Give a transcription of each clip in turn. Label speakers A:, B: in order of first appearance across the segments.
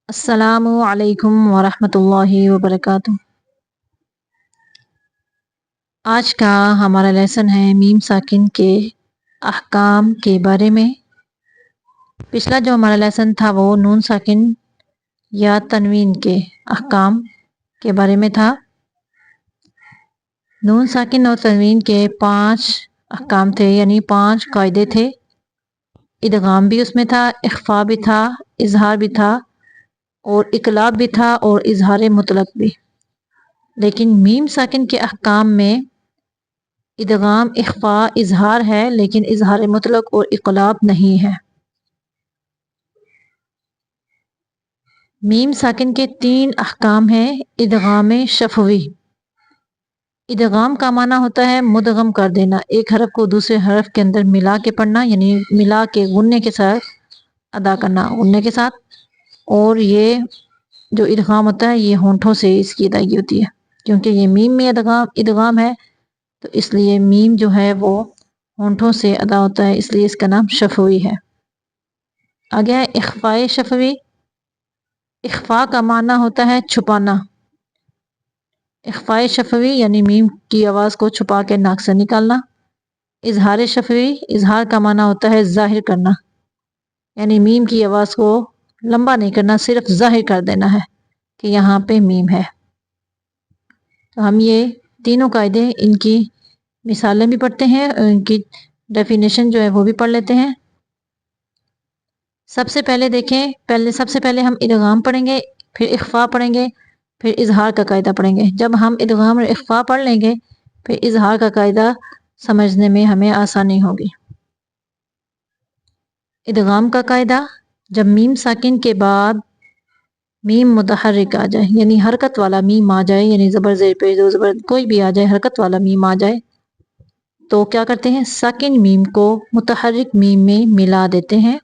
A: السلام علیکم ورحمۃ اللہ وبرکاتہ۔ آج کا ہمارا لیسن ہے میم ساکن کے احکام کے بارے میں۔ پچھلا جو ہمارا لیسن تھا وہ نون ساکن یا تنوین کے احکام کے بارے میں تھا۔ نون ساکن اور تنوین کے 5 احکام تھے، یعنی 5 قاعدے تھے۔ ادغام بھی اس میں تھا، اخفا بھی تھا، اظہار بھی تھا اور اقلاب بھی تھا اور اظہار مطلق بھی۔ لیکن میم ساکن کے احکام میں ادغام، اخفا، اظہار ہے، لیکن اظہار مطلق اور اقلاب نہیں ہے۔ میم ساکن کے 3 احکام ہیں۔ ادغام شفوی، ادغام کا معنی ہوتا ہے مدغم کر دینا، ایک حرف کو دوسرے حرف کے اندر ملا کے پڑھنا، یعنی ملا کے غننے کے ساتھ ادا کرنا، غننے کے ساتھ۔ اور یہ جو ادغام ہوتا ہے یہ ہونٹوں سے اس کی ادائیگی ہوتی ہے، کیونکہ یہ میم میں ادغام ہے تو اس لیے میم جو ہے وہ ہونٹوں سے ادا ہوتا ہے، اس لیے اس کا نام شفوی ہے۔ آگے ہے اخفاء شفوی۔ اخفاء کا معنی ہوتا ہے چھپانا۔ اخفاء شفوی یعنی میم کی آواز کو چھپا کے ناک سے نکالنا۔ اظہار شفوی، اظہار کا معنی ہوتا ہے ظاہر کرنا، یعنی میم کی آواز کو لمبا نہیں کرنا، صرف ظاہر کر دینا ہے کہ یہاں پہ میم ہے۔ تو ہم یہ تینوں قاعدے، ان کی مثالیں بھی پڑھتے ہیں اور ان کی ڈیفینیشن جو ہے وہ بھی پڑھ لیتے ہیں۔ سب سے پہلے دیکھیں، سب سے پہلے ہم ادغام پڑھیں گے، پھر اخفاء پڑھیں گے، پھر اظہار کا قاعدہ پڑھیں گے۔ جب ہم ادغام اور اخفاء پڑھ لیں گے پھر اظہار کا قاعدہ سمجھنے میں ہمیں آسانی ہوگی۔ ادغام کا قاعدہ، جب میم ساکن کے بعد میم متحرک آ جائے، یعنی حرکت والا میم آ جائے، یعنی زبر زیر پیش دو زبر کوئی بھی آ جائے، حرکت والا میم آ جائے تو کیا کرتے ہیں، ساکن میم کو متحرک میم میں ملا دیتے ہیں،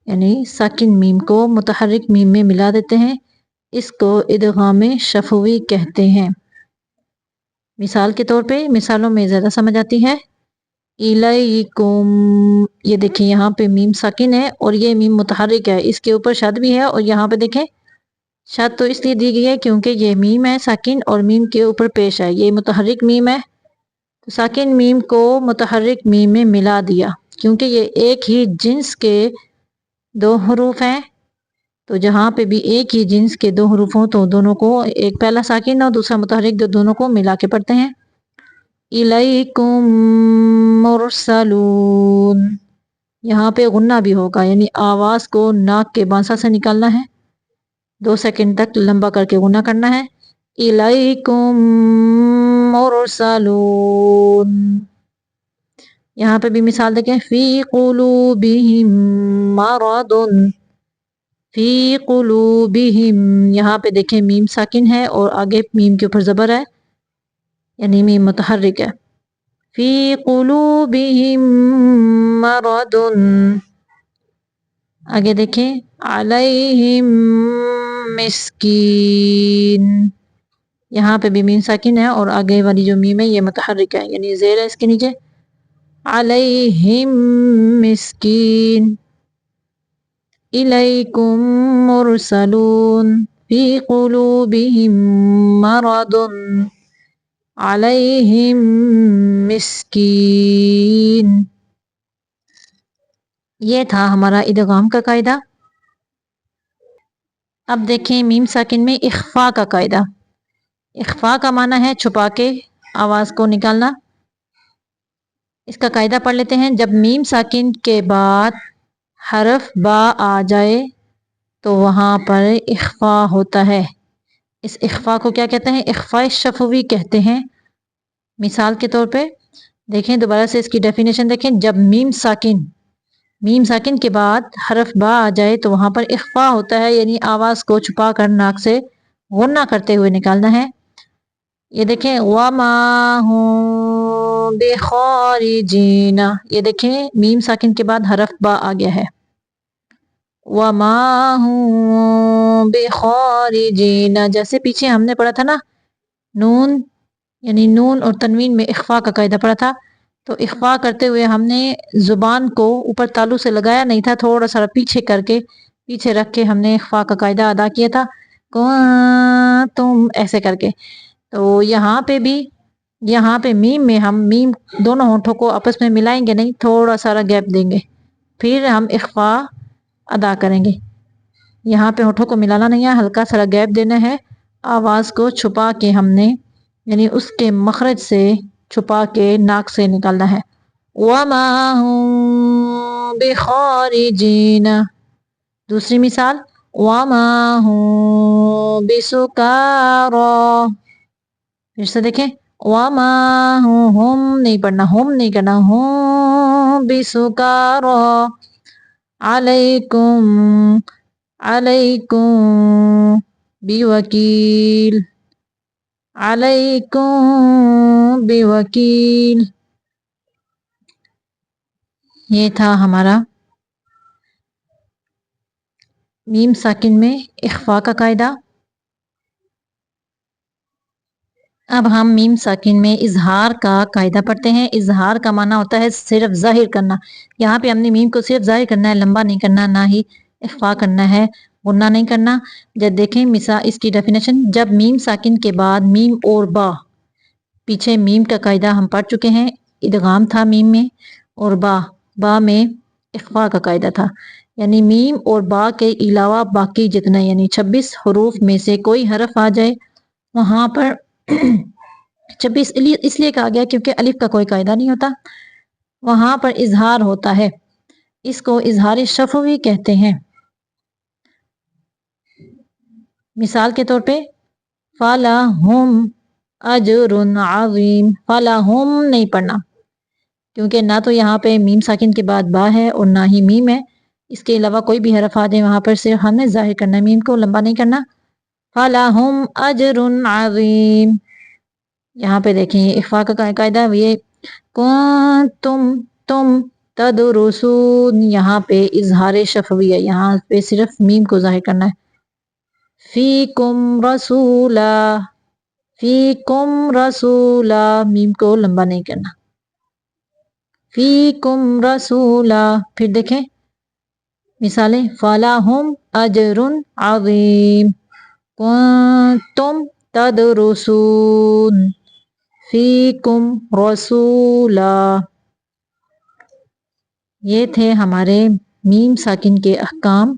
A: یعنی ساکن میم کو متحرک میم میں ملا دیتے ہیں۔ اس کو ادغام شفوی کہتے ہیں۔ مثال کے طور پہ، مثالوں میں زیادہ سمجھ آتی ہے۔ الیکم، یہ دیکھیں یہاں پہ میم ساکن ہے اور یہ میم متحرک ہے، اس کے اوپر شد بھی ہے، اور یہاں پہ دیکھیں شد تو اس لیے دی گئی ہے کیونکہ یہ میم ہے ساکن اور میم کے اوپر پیش ہے، یہ متحرک میم ہے، تو ساکن میم کو متحرک میم میں ملا دیا کیونکہ یہ ایک ہی جنس کے 2 حروف ہیں، تو جہاں پہ بھی ایک ہی جنس کے 2 حروف ہوں تو دونوں کو، ایک پہلا ساکن اور دوسرا متحرک، دونوں کو ملا کے پڑھتے ہیں۔ الیکم مرسلون، یہاں پہ غنہ بھی ہوگا، یعنی آواز کو ناک کے بانسا سے نکالنا ہے، 2 سیکنڈ تک لمبا کر کے غنہ کرنا ہے۔ الیکم مرسلون، یہاں پہ بھی مثال دیکھیں، فی قلوبہم مرض، فی قلوبہم، یہاں پہ دیکھیں میم ساکن ہے اور آگے میم کے اوپر زبر ہے، یعنی میم متحرک ہے۔ فی قلوبہم مرض، آگے دیکھیں علیہم مسکین، یہاں پہ بھی میم ساکن ہے اور آگے والی جو میم ہے یہ متحرک ہے، یعنی زیر ہے اس کے نیچے، علیہم مسکین۔ الیکم مرسلون، فی قلوبہم مرض علیہم مسکین۔ یہ تھا ہمارا ادغام کا قاعدہ۔ اب دیکھیں میم ساکن میں اخفاء کا قاعدہ۔ اخفاء کا معنی ہے چھپا کے آواز کو نکالنا۔ اس کا قاعدہ پڑھ لیتے ہیں۔ جب میم ساکن کے بعد حرف با آ جائے تو وہاں پر اخفاء ہوتا ہے۔ اس اخفاء کو کیا کہتے ہیں، اخفاء شفوی کہتے ہیں۔ مثال کے طور پہ دیکھیں، دوبارہ سے اس کی ڈیفینیشن دیکھیں، جب میم ساکن کے بعد حرف با آ جائے تو وہاں پر اخفاء ہوتا ہے، یعنی آواز کو چھپا کر ناک سے غنہ کرتے ہوئے نکالنا ہے۔ یہ دیکھیں وَمَا هُمْ بِخَارِجِينَ، یہ دیکھیں میم ساکن کے بعد حرف با آ گیا ہے، وَمَا هُمْ بِخَارِجِينَ، جیسے پیچھے ہم نے پڑھا تھا نا نون، یعنی نون اور تنوین میں اخفاء کا قاعدہ پڑھا تھا، تو اخفاء کرتے ہوئے ہم نے زبان کو اوپر تالو سے لگایا نہیں تھا، تھوڑا سا پیچھے کر کے پیچھے رکھ کے ہم نے اخفا کا قاعدہ ادا کیا تھا تم ایسے کر کے. تو یہاں پہ بھی میم میں ہم میم دونوں ہونٹوں کو آپس میں ملائیں گے نہیں، تھوڑا سارا گیپ دیں گے، پھر ہم اخفا ادا کریں گے. یہاں پہ ہونٹوں کو ملانا نہیں ہے، ہلکا سارا گیپ دینا ہے. آواز کو چھپا کے ہم نے یعنی اس کے مخرج سے چھپا کے ناک سے نکالنا ہے. وَمَا هُم بِخَارِجِينَ. دوسری مثال وَمَا هُم بِسُكَارَى. پھر سے دیکھیں وَمَا ہم نہیں پڑھنا، ہم نہیں کرنا، ہم بِسُكَارَى. عَلَيْكُمْ بِوَكِيلٍ. عَلَيْكُمْ بِوَكِيلٍ. یہ تھا ہمارا میم ساکن میں اخفا کا قاعدہ. اب ہم میم ساکن میں اظہار کا قاعدہ پڑھتے ہیں. اظہار کا معنی ہوتا ہے صرف ظاہر کرنا. یہاں پہ ہم نے میم کو صرف ظاہر کرنا ہے، لمبا نہیں کرنا، نہ ہی اخفا کرنا ہے، غنہ نہیں کرنا. جب دیکھیں مثال اس کی ڈیفینیشن، جب میم ساکن کے بعد میم اور با، پیچھے میم کا قاعدہ ہم پڑھ چکے ہیں، ادغام تھا میم میں، اور با میں اخفا کا قاعدہ تھا. یعنی میم اور با کے علاوہ باقی جتنا یعنی 26 حروف میں سے کوئی حرف آ جائے وہاں پر 26 اس لیے کہا گیا کیونکہ الف کا کوئی قاعدہ نہیں ہوتا، وہاں پر اظہار ہوتا ہے. اس کو اظہار شفوی کہتے ہیں. مثال کے طور پہ فَلَهُمْ أَجْرٌ عَظِيمٌ. فَلَهُمْ نہیں پڑھنا کیونکہ نہ تو یہاں پہ میم ساکن کے بعد با ہے اور نہ ہی میم ہے. اس کے علاوہ کوئی بھی حرف آ جائے وہاں پر صرف ہم نے ظاہر کرنا ہے، میم کو لمبا نہیں کرنا. فَلَهُمْ أَجْرٌ عَظِيمٌ. یہاں پہ دیکھیں یہ اخفا کا قاعدہ، یہ تم تدرسون، یہاں پہ اظہار شفوی ہے، یہاں پہ صرف میم کو ظاہر کرنا ہے. فیکم رسولا، فیکم رسولا، میم کو لمبا نہیں کرنا. فیکم رسولا. پھر دیکھیں مثالیں فَلَهُمْ أَجْرٌ عَظِيمٌ. كُنتُمْ تَدْرُسُونَ فِيكُمْ رَسُولًا. یہ تھے ہمارے میم ساکن کے احکام.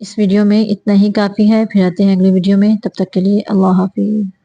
A: اس ویڈیو میں اتنا ہی کافی ہے، پھر آتے ہیں اگلی ویڈیو میں. تب تک کے لیے اللہ حافظ.